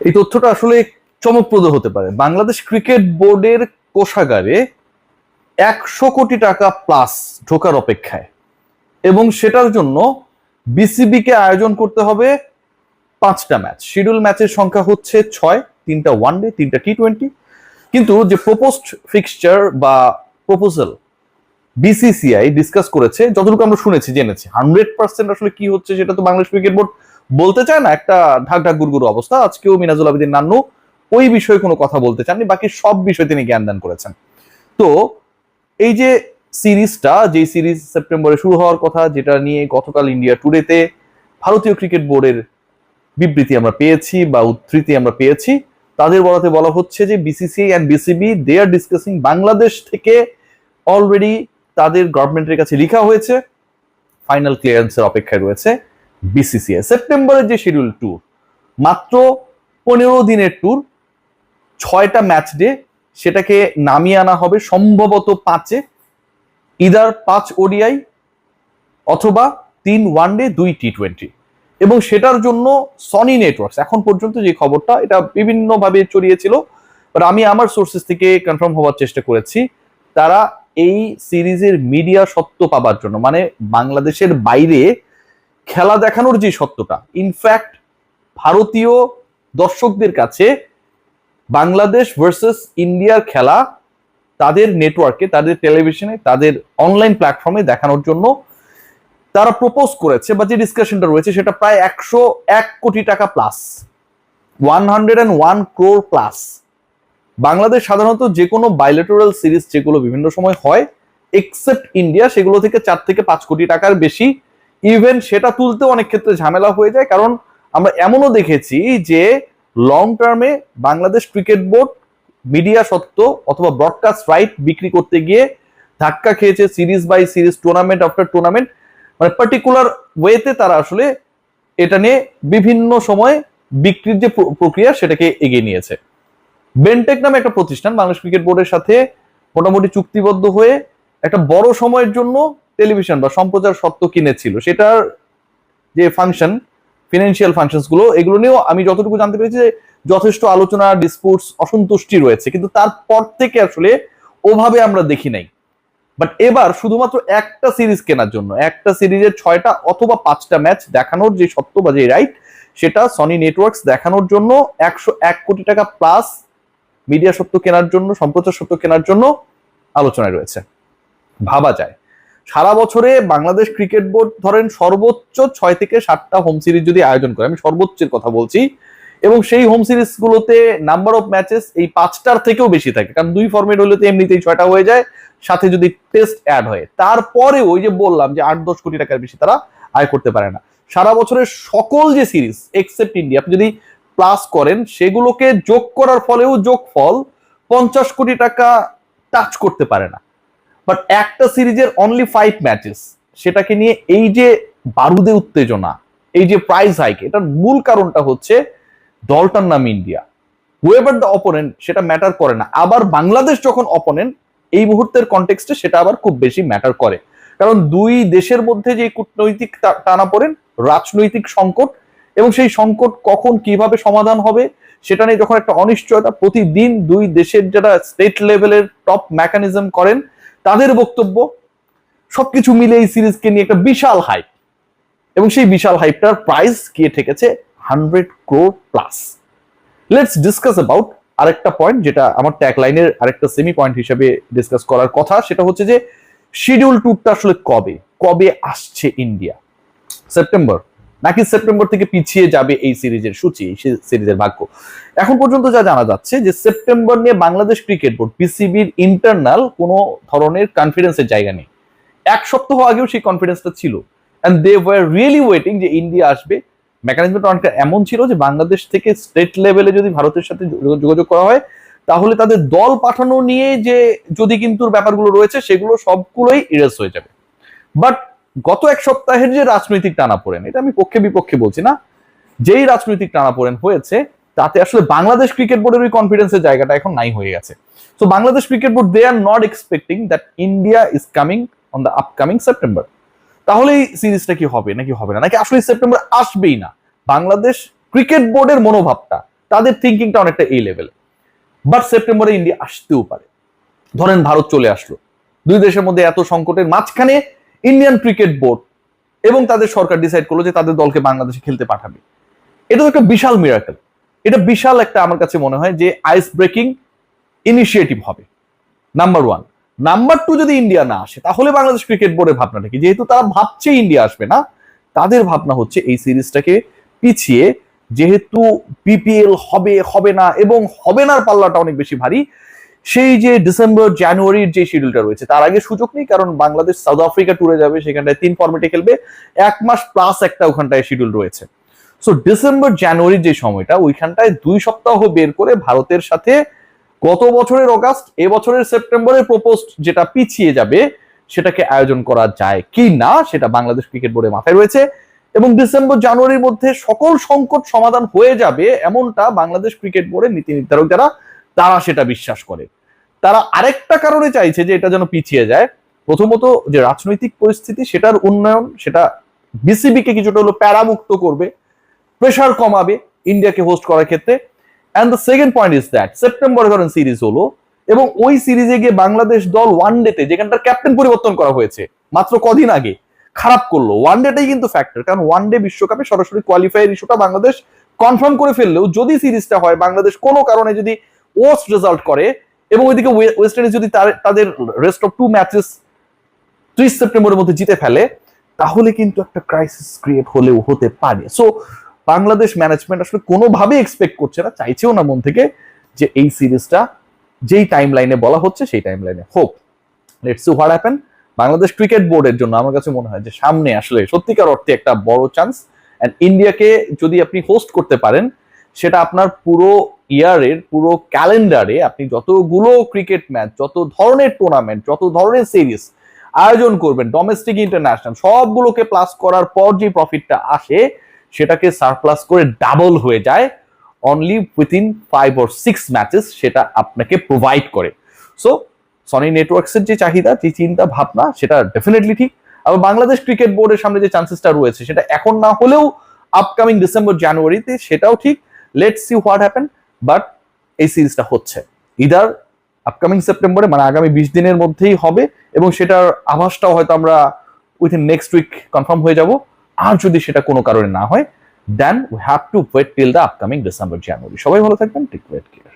এই তথ্যটা আসলে চমকপ্রদ হতে পারে। বাংলাদেশ ক্রিকেট বোর্ডের কোষাগারে 100 কোটি টাকা প্লাস ঢোকার অপেক্ষায়, এবং সেটার জন্য বিসিবি কে আয়োজন করতে হবে 5টা ম্যাচ। শিডিউল ম্যাচের সংখ্যা হচ্ছে 6, 3টা ওয়ানডে, 3টা টি20। কিন্তু যে প্রপোজড ফিক্সচার বা প্রপোজাল বিসিসিআই ডিসকাস করেছে, যতটুকু আমরা শুনেছি জেনেছি, 100% আসলে কি হচ্ছে সেটা তো বাংলাদেশ ক্রিকেট বোর্ড বলতে চায় না। একটা ঢাক ঢাক গুড়গুড় অবস্থা। আজকেও মিনাজুল আবেদিন নান্নু ওই বিষয়ে কোনো কথা বলতে চাননি, বাকি সব বিষয়ে তিনি জ্ঞান দান করেছেন। তো এই যে সিরিজটা, যে সিরিজ সেপ্টেম্বরে শুরু হওয়ার কথা, যেটা নিয়ে গতকাল ইন্ডিয়া টুডেতে ভারতীয় ক্রিকেট বোর্ডের বিবৃতি আমরা পেয়েছি বা উদ্ধৃতি আমরা পেয়েছি, তাদের বলাতে বলা হচ্ছে যে BCCI and BCB they are discussing. Bangladesh থেকে অলরেডি তাদের গভর্নমেন্টের কাছে লেখা হয়েছে, ফাইনাল ক্লিয়ারেন্সের অপেক্ষায় রয়েছে বিসিসিআই। সেপ্টেম্বরের যে শিডিউল ট্যুর, মাত্র 15 দিনের ট্যুর, 6টা ম্যাচ ডে, সেটাকে নামিয়ে আনা হবে সম্ভবত 5-এ, ইদার 5 ওডিআই অথবা 3 ওয়ানডে, 2 টি20। এবং সেটার জন্য সনি নেটওয়ার্কস, এখন পর্যন্ত যে খবরটা, এটা বিভিন্নভাবে ছড়িয়েছিল, বাট আমি আমার সোর্সেস থেকে কনফার্ম হওয়ার চেষ্টা করেছি, তারা এই সিরিজের মিডিয়া সত্ত্ব পাবার জন্য, মানে বাংলাদেশের বাইরে খেলা দেখানোর যে সত্যটা, ইনফ্যাক্ট ভারতীয় দর্শকদের কাছে বাংলাদেশ ভার্সেস ইন্ডিয়ার খেলা তাদের নেটওয়ার্কে, তাদের টেলিভিশনে, তাদের অনলাইন প্ল্যাটফর্মে দেখানোর জন্য তারা প্রপোজ করেছে, বা যে ডিসকাশনটা রয়েছে সেটা প্রায় 101 কোটি টাকা প্লাস, 101 ক্রোর প্লাস। বাংলাদেশ সাধারণত যে কোনো বাইলেটারাল সিরিজ যেগুলো বিভিন্ন সময় হয়, এক্সেপ্ট ইন্ডিয়া, সেগুলো থেকে 4 থেকে 5 কোটি টাকার বেশি, ইভেন সেটা তুলতে অনেক ক্ষেত্রে ঝামেলা হয়ে যায়। কারণ আমরা এমনও দেখেছি যে লং টার্মে বাংলাদেশ ক্রিকেট বোর্ড মিডিয়া সত্ত্ব অথবা ব্রডকাস্ট রাইট বিক্রি করতে গিয়ে ধাক্কা খেয়েছে series by series, tournament after tournament, মানে পার্টিকুলার ওয়েতে তারা আসলে এটা নিয়ে বিভিন্ন সময় বিক্রির যে প্রক্রিয়া সেটাকে এগিয়ে নিয়েছে। বেনটেক নামে একটা প্রতিষ্ঠান বাংলাদেশ ক্রিকেট বোর্ডের সাথে মোটামুটি চুক্তিবদ্ধ হয়ে একটা বড় সময়ের জন্য টেলিভিশন বা সম্প্রচার সত্ত্ব কিনেছিল। সেটার যে ফাংশন, ফিনান্সিয়াল ফাংশনস গুলো, এগুলো নিয়েও আমি যতটুকু জানতে পেরেছি যে যথেষ্ট আলোচনা, ডিসপুটস, অসন্তুষ্টি রয়েছে, কিন্তু তারপর থেকে আসলে ওভাবে আমরা দেখি নাই। বাট এবার শুধুমাত্র একটা সিরিজ কেনার জন্য, একটা সিরিজের 6টা অথবা 5টা ম্যাচ দেখানোর যে সত্ত্ব বা যে রাইট, সেটা সনি নেটওয়ার্কস দেখানোর জন্য 101 কোটি টাকা প্লাস মিডিয়া সত্ত্ব কেনার জন্য, সম্প্রচার সত্ত্ব কেনার জন্য আলোচনায় রয়েছে। ভাবা যায় সারা বছরে বাংলাদেশ ক্রিকেট বোর্ড ধরেন সর্বোচ্চ 6 থেকে 7টা হোম সিরিজ যদি আয়োজন করে, আমি সর্বোচ্চের কথা বলছি, এবং সেই হোম সিরিজ গুলোতে নাম্বার অফ ম্যাচেস এই 5টার থেকেও বেশি থাকে, কারণ 2 ফরম্যাট হলে তো এমনিতেই 6টা হয়ে যায়, সাথে যদি টেস্ট অ্যাড হয়, তারপরে ওই যে বললাম যে 8-10 কোটি টাকার বেশি তারা আয় করতে পারে না। সারা বছরের সকল যে সিরিজ এক্সেপ্ট ইন্ডিয়া আপনি যদি প্লাস করেন, সেগুলোকে যোগ করার ফলেও যোগফল 50 কোটি টাকা টাচ করতে পারে না। বাট একটা সিরিজের অনলি 5 ম্যাচেস, সেটাকে নিয়ে এই যে বারুদে উত্তেজনা, এই যে প্রাইজ হাইক, এটার মূল কারণটা হচ্ছে দলটার নাম ইন্ডিয়া। হুয়েভার দ্য অপোনেন্ট সেটা ম্যাটার করে না। আবার বাংলাদেশ যখন অপোনেন্ট, এই মুহূর্তের কনটেক্সটে সেটা আবার খুব বেশি ম্যাটার করে, কারণ দুই দেশের মধ্যে যে কূটনৈতিক টানাপোড়েন, রাজনৈতিক সংকট, এবং সেই সংকট কখন কিভাবে সমাধান হবে সেটা নিয়ে যখন একটা অনিশ্চয়তা, প্রতিদিন দুই দেশের যারা স্টেট লেভেলের টপ মেকানিজম করেন তাদের বক্তব্য, সবকিছু মিলে এই সিরিজকে নিয়ে একটা বিশাল হাইপ, এবং সেই বিশাল হাইপটার প্রাইস গিয়ে ঠেকেছে 100 crore plus. Let's discuss about আরেকটা পয়েন্ট, যেটা আমার ট্যাগ লাইনের আরেকটা সেমি পয়েন্ট হিসেবে ডিসকাস করার কথা, সেটা হচ্ছে যে শিডিউল ট্যুরটা আসলে কবে কবে আসছে ইন্ডিয়া? সেপ্টেম্বর, নাকি সেপ্টেম্বর থেকে পিছিয়ে যাবে এই সিরিজের সূচি, এই সিরিজের ভাগ্য? এখন পর্যন্ত যা জানা যাচ্ছে যে সেপ্টেম্বর নিয়ে বাংলাদেশ ক্রিকেট বোর্ড, বিসিবির ইন্টারনাল কোনো ধরনের কনফিডেন্সের জায়গা নেই। 1 সপ্তাহ আগেও সেই কনফিডেন্সটা ছিল, and they were really waiting যে ইন্ডিয়া আসবে। মেকানিজমটা অনেকটা এমন ছিল যে বাংলাদেশ থেকে স্টেট লেভেলে যদি ভারতের সাথে যোগাযোগ করা হয়, তাহলে তাদের দল পাঠানো নিয়ে যে যদি কিন্তু ব্যাপারগুলো রয়েছে সেগুলো সবগুলোই ইরেজ হয়ে যাবে। বাট গত 1 সপ্তাহের যে রাজনৈতিক টানাপোড়েন, এটা আমি পক্ষে বিপক্ষে বলছি না, যেই রাজনৈতিক টানাপোড়েন হয়েছে তাতে আসলে বাংলাদেশ ক্রিকেট বোর্ডের ওই কনফিডেন্সের জায়গাটা এখন নাই হয়ে গেছে। So Bangladesh cricket board, they are not expecting that India is coming on the upcoming September. তাহলে এই সিরিজটা কি হবে নাকি হবে না, নাকি আসলে সেপ্টেম্বর আসবেই না? বাংলাদেশ ক্রিকেট বোর্ডের মনোভাবটা তাদের থিঙ্কিংটা অনেকটা এই লেভেলে। বাট সেপ্টেম্বরে ইন্ডিয়া আসতেও পারে। ধরেন ভারত চলে আসলো, দুই দেশের মধ্যে এত সংকটের মাঝখানে ইন্ডিয়ান ক্রিকেট বোর্ড এবং তাদের সরকার ডিসাইড করলো যে তাদের দলকে বাংলাদেশে খেলতে পাঠাবে। এটা তো একটা বিশাল মিরাকল। এটা বিশাল একটা, আমার কাছে মনে হয় যে আইস ব্রেকিং ইনিশিয়েটিভ হবে, নাম্বার ওয়ান। নাম্বার টু, যদি ইন্ডিয়া না আসে তাহলে বাংলাদেশ ক্রিকেট বোর্ডের ভাবনাটা কি? যেহেতু তারা ভাবছে ইন্ডিয়া আসবে না, তাদের ভাবনা হচ্ছে এই সিরিজটাকে পিছিয়ে, যেহেতু বিপিএল হবে হবে না এবং হবে না পাল্লাটা অনেক বেশি ভারী, সেই যে ডিসেম্বর জানুয়ারির যে শিডিউলটা রয়েছে তার আগে সুযোগ নেই, কারণ বাংলাদেশ সাউথ আফ্রিকা ট্যুরে যাবে, সেখানটায় 3 ফরম্যাটে খেলবে, 1 মাস প্লাস একটা ওখানটায় শিডিউল রয়েছে। সো ডিসেম্বর জানুয়ারির যে সময়টা, ওইখানটায় 2 সপ্তাহ বের করে ভারতের সাথে গত বছরের অগাস্ট, এবছরের সেপ্টেম্বরে প্রপোজড যেটা পিছিয়ে যাবে সেটাকে আয়োজন করা যায় কি না, সেটা বাংলাদেশ ক্রিকেট বোর্ডের মাথায় রয়েছে। এবং ডিসেম্বর জানুয়ারির মধ্যে সকল সংকট সমাধান হয়ে যাবে এমনটা বাংলাদেশ ক্রিকেট বোর্ডের নীতি নির্ধারক যারা, তারা সেটা বিশ্বাস করে। তারা আরেকটা কারণে চাইছে যে এটা যেন পিছিয়ে যায়। প্রথমত যে রাজনৈতিক পরিস্থিতি, সেটার উন্নয়ন, সেটা বিসিবি কে কিছুটা হলো প্যারামুক্ত করবে, প্রেশার কমাবে ইন্ডিয়াকে হোস্ট করার ক্ষেত্রে। And the second point is that সেপ্টেম্বরে ধরেন সিরিজ হলো এবং ওই সিরিজে গিয়ে বাংলাদেশ দল ওয়ান ডেতে, যেখানটার ক্যাপ্টেন পরিবর্তন করা হয়েছে মাত্র কদিন আগে, খারাপ করলো। ওয়ান ডেটাই কিন্তু ফ্যাক্টর, কারণ ওয়ান ডে বিশ্বকাপে সরাসরি কোয়ালিফায়ার ইস্যুটা বাংলাদেশ কনফার্ম করে ফেললেও যদি সিরিজটা হয়, বাংলাদেশ কোনো কারণে যদি ওয়ার্স্ট রেজাল্ট করে এবং ওইদিকে ওয়েস্ট ইন্ডিজ যদি তাদের রেস্ট অফ 2 ম্যাচেস 30 সেপ্টেম্বরের মধ্যে জিতে ফেলে, তাহলে কিন্তু একটা ক্রাইসিস ক্রিয়েট হলেও হতে পারে। সো বাংলাদেশ ম্যানেজমেন্ট আসলে কোনোভাবেই এক্সপেক্ট করছে না, চাইছেও না মন থেকে, যে এই সিরিজটা যেই টাইম লাইনে বলা হচ্ছে সেই টাইম লাইনে হোক। Let's see what happen. Bangladesh cricket বোর্ডের জন্য আমার কাছে মনে হয় যে সামনে আসলে সত্যিকার অর্থে একটা বড় চান্স। এন্ড ইন্ডিয়াকে যদি আপনি হোস্ট করতে পারেন, সেটা আপনার পুরো ইয়ারের, পুরো ক্যালেন্ডারে আপনি যতগুলো ক্রিকেট ম্যাচ, যত ধরনের টুর্নামেন্ট, যত ধরনের সিরিজ আয়োজন করবেন, ডোমেস্টিক ইন্টারন্যাশনাল, সবগুলোকে প্লাস করার পর যে প্রফিটটা আসে, সেটাকে সারপ্লাস করে ডাবল হয়ে যায় অনলি উইথিন 5 or 6 ম্যাচেস, সেটা আপনাকে প্রোভাইড করে। সো সনি নেটওয়ার্কসের যে চাহিদা, যে চিন্তা ভাবনা, সেটা ডেফিনেটলি ঠিক। আবার বাংলাদেশ ক্রিকেট বোর্ডের সামনে যে চান্সেসটা রয়েছে, সেটা এখন না হলেও আপকামিং ডিসেম্বর জানুয়ারিতে, সেটাও ঠিক। Let's see what happen. But এই সিরিজটা হচ্ছে ইদার আপকামিং সেপ্টেম্বরে, মানে আগামী 20 দিনের মধ্যেই হবে, এবং সেটার আভাসটাও হয়তো আমরা উইথিন নেক্সট উইক কনফার্ম হয়ে যাব। আর যদি সেটা কোনো কারণে না হয়, then we have to wait till the upcoming December January. সবাই ভালো থাকবেন, টেক কেয়ার।